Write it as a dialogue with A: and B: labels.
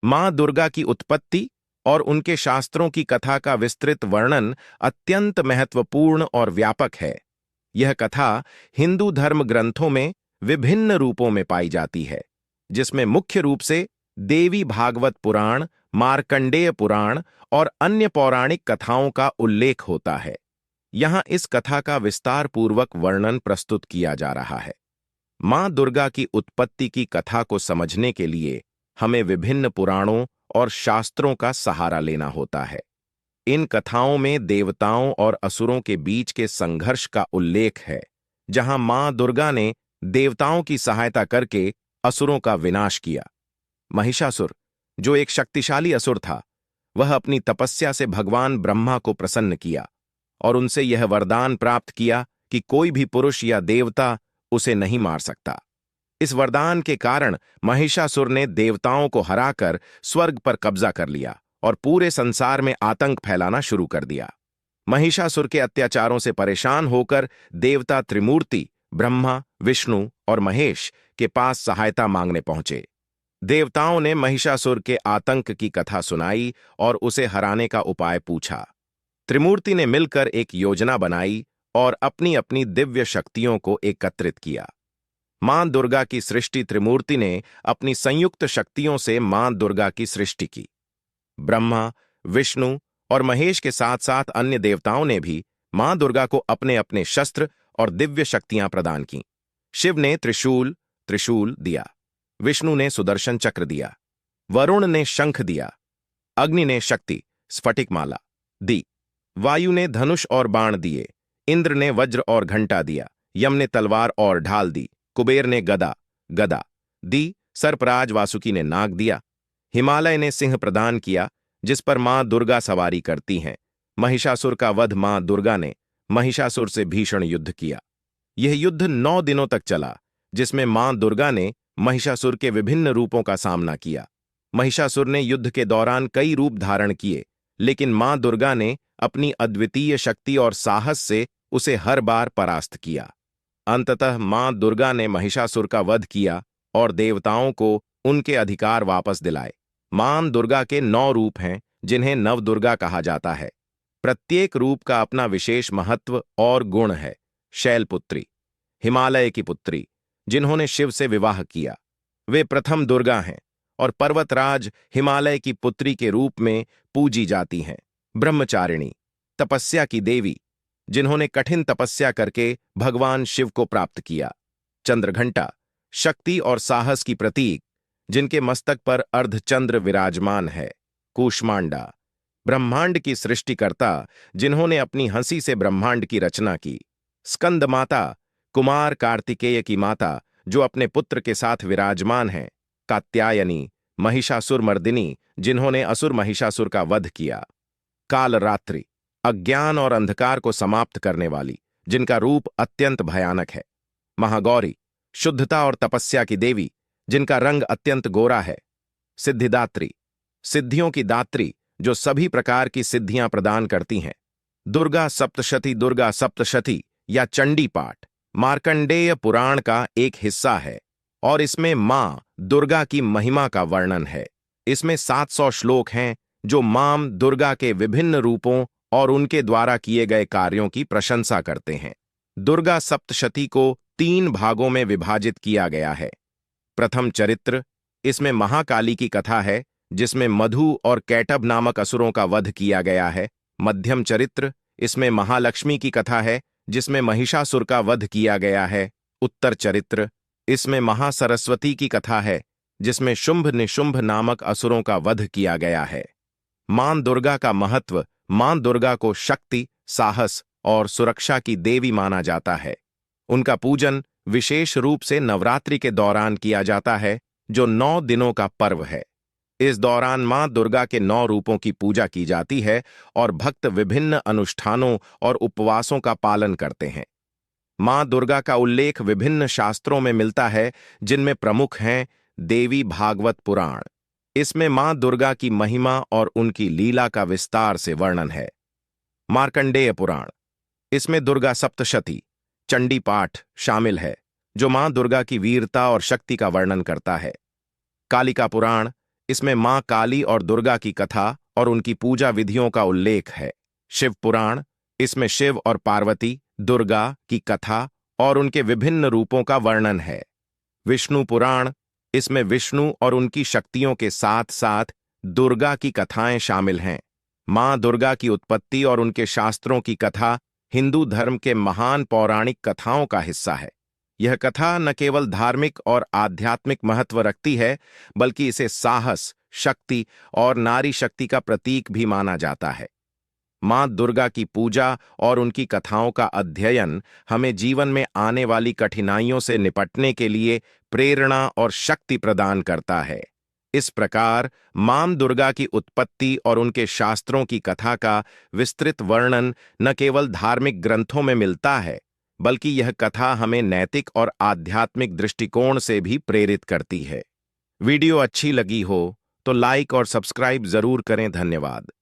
A: मां दुर्गा की उत्पत्ति और उनके शास्त्रों की कथा का विस्तृत वर्णन अत्यंत महत्वपूर्ण और व्यापक है। यह कथा हिंदू धर्म ग्रंथों में विभिन्न रूपों में पाई जाती है, जिसमें मुख्य रूप से देवी भागवत पुराण, मार्कंडेय पुराण और अन्य पौराणिक कथाओं का उल्लेख होता है। यहाँ इस कथा का विस्तार पूर्वक वर्णन प्रस्तुत किया जा रहा है। मां दुर्गा की उत्पत्ति की कथा को समझने के लिए हमें विभिन्न पुराणों और शास्त्रों का सहारा लेना होता है। इन कथाओं में देवताओं और असुरों के बीच के संघर्ष का उल्लेख है, जहां मां दुर्गा ने देवताओं की सहायता करके असुरों का विनाश किया। महिषासुर, जो एक शक्तिशाली असुर था, वह अपनी तपस्या से भगवान ब्रह्मा को प्रसन्न किया और उनसे यह वरदान प्राप्त किया कि कोई भी पुरुष या देवता उसे नहीं मार सकता। इस वरदान के कारण महिषासुर ने देवताओं को हराकर स्वर्ग पर कब्जा कर लिया और पूरे संसार में आतंक फैलाना शुरू कर दिया। महिषासुर के अत्याचारों से परेशान होकर देवता त्रिमूर्ति ब्रह्मा, विष्णु और महेश के पास सहायता मांगने पहुंचे। देवताओं ने महिषासुर के आतंक की कथा सुनाई और उसे हराने का उपाय पूछा। त्रिमूर्ति ने मिलकर एक योजना बनाई और अपनी अपनी दिव्य शक्तियों को एकत्रित किया। मां दुर्गा की सृष्टि त्रिमूर्ति ने अपनी संयुक्त शक्तियों से मां दुर्गा की सृष्टि की। ब्रह्मा, विष्णु और महेश के साथ साथ अन्य देवताओं ने भी मां दुर्गा को अपने अपने शस्त्र और दिव्य शक्तियां प्रदान की। शिव ने त्रिशूल दिया, विष्णु ने सुदर्शन चक्र दिया, वरुण ने शंख दिया, अग्नि ने शक्ति स्फटिकमाला दी, वायु ने धनुष और बाण दिए, इंद्र ने वज्र और घंटा दिया, यम ने तलवार और ढाल दी, कुबेर ने गदा दी, सर्पराज वासुकी ने नाग दिया, हिमालय ने सिंह प्रदान किया जिस पर मां दुर्गा सवारी करती हैं। महिषासुर का वध मां दुर्गा ने महिषासुर से भीषण युद्ध किया। यह युद्ध 9 दिनों तक चला, जिसमें मां दुर्गा ने महिषासुर के विभिन्न रूपों का सामना किया। महिषासुर ने युद्ध के दौरान कई रूप धारण किए, लेकिन मां दुर्गा ने अपनी अद्वितीय शक्ति और साहस से उसे हर बार परास्त किया। अंततः मां दुर्गा ने महिषासुर का वध किया और देवताओं को उनके अधिकार वापस दिलाए। मां दुर्गा के 9 रूप हैं, जिन्हें नवदुर्गा कहा जाता है। प्रत्येक रूप का अपना विशेष महत्व और गुण है। शैलपुत्री, हिमालय की पुत्री, जिन्होंने शिव से विवाह किया, वे प्रथम दुर्गा हैं और पर्वतराज हिमालय की पुत्री के रूप में पूजी जाती हैं। ब्रह्मचारिणी, तपस्या की देवी, जिन्होंने कठिन तपस्या करके भगवान शिव को प्राप्त किया। चंद्रघंटा, शक्ति और साहस की प्रतीक, जिनके मस्तक पर अर्धचंद्र विराजमान है। कूष्मांडा, ब्रह्मांड की सृष्टिकर्ता, जिन्होंने अपनी हंसी से ब्रह्मांड की रचना की। स्कंद माता, कुमार कार्तिकेय की माता, जो अपने पुत्र के साथ विराजमान हैं। कात्यायनी, महिषासुर मर्दिनी, जिन्होंने असुर महिषासुर का वध किया। कालरात्रि, अज्ञान और अंधकार को समाप्त करने वाली, जिनका रूप अत्यंत भयानक है। महागौरी, शुद्धता और तपस्या की देवी, जिनका रंग अत्यंत गोरा है। सिद्धिदात्री, सिद्धियों की दात्री, जो सभी प्रकार की सिद्धियां प्रदान करती हैं। दुर्गा सप्तशती या चंडी पाठ मार्कंडेय पुराण का एक हिस्सा है और इसमें मां दुर्गा की महिमा का वर्णन है। इसमें 700 श्लोक हैं जो मां दुर्गा के विभिन्न रूपों और उनके द्वारा किए गए कार्यों की प्रशंसा करते हैं। दुर्गा सप्तशती को 3 भागों में विभाजित किया गया है। प्रथम चरित्र, इसमें महाकाली की कथा है, जिसमें मधु और कैटभ नामक असुरों का वध किया गया है। मध्यम चरित्र, इसमें महालक्ष्मी की कथा है, जिसमें महिषासुर का वध किया गया है। उत्तर चरित्र, इसमें महासरस्वती की कथा है, जिसमें शुंभ निशुंभ नामक असुरों का वध किया गया है। मां दुर्गा का महत्व, मां दुर्गा को शक्ति, साहस और सुरक्षा की देवी माना जाता है। उनका पूजन विशेष रूप से नवरात्रि के दौरान किया जाता है, जो 9 दिनों का पर्व है। इस दौरान मां दुर्गा के 9 रूपों की पूजा की जाती है और भक्त विभिन्न अनुष्ठानों और उपवासों का पालन करते हैं। मां दुर्गा का उल्लेख विभिन्न शास्त्रों में मिलता है, जिनमें प्रमुख हैं देवी भागवत पुराण। इसमें मां दुर्गा की महिमा और उनकी लीला का विस्तार से वर्णन है। मार्कंडेय पुराण, इसमें दुर्गा सप्तशती चंडी पाठ शामिल है, जो मां दुर्गा की वीरता और शक्ति का वर्णन करता है। कालिका पुराण, इसमें मां काली और दुर्गा की कथा और उनकी पूजा विधियों का उल्लेख है। शिव पुराण, इसमें शिव और पार्वती, दुर्गा की कथा और उनके विभिन्न रूपों का वर्णन है। विष्णु पुराण, इसमें विष्णु और उनकी शक्तियों के साथ साथ दुर्गा की कथाएं शामिल हैं। मां दुर्गा की उत्पत्ति और उनके शास्त्रों की कथा हिंदू धर्म के महान पौराणिक कथाओं का हिस्सा है। यह कथा न केवल धार्मिक और आध्यात्मिक महत्व रखती है, बल्कि इसे साहस, शक्ति और नारी शक्ति का प्रतीक भी माना जाता है। मां दुर्गा की पूजा और उनकी कथाओं का अध्ययन हमें जीवन में आने वाली कठिनाइयों से निपटने के लिए प्रेरणा और शक्ति प्रदान करता है। इस प्रकार मां दुर्गा की उत्पत्ति और उनके शास्त्रों की कथा का विस्तृत वर्णन न केवल धार्मिक ग्रंथों में मिलता है, बल्कि यह कथा हमें नैतिक और आध्यात्मिक दृष्टिकोण से भी प्रेरित करती है। वीडियो अच्छी लगी हो तो लाइक और सब्सक्राइब जरूर करें। धन्यवाद।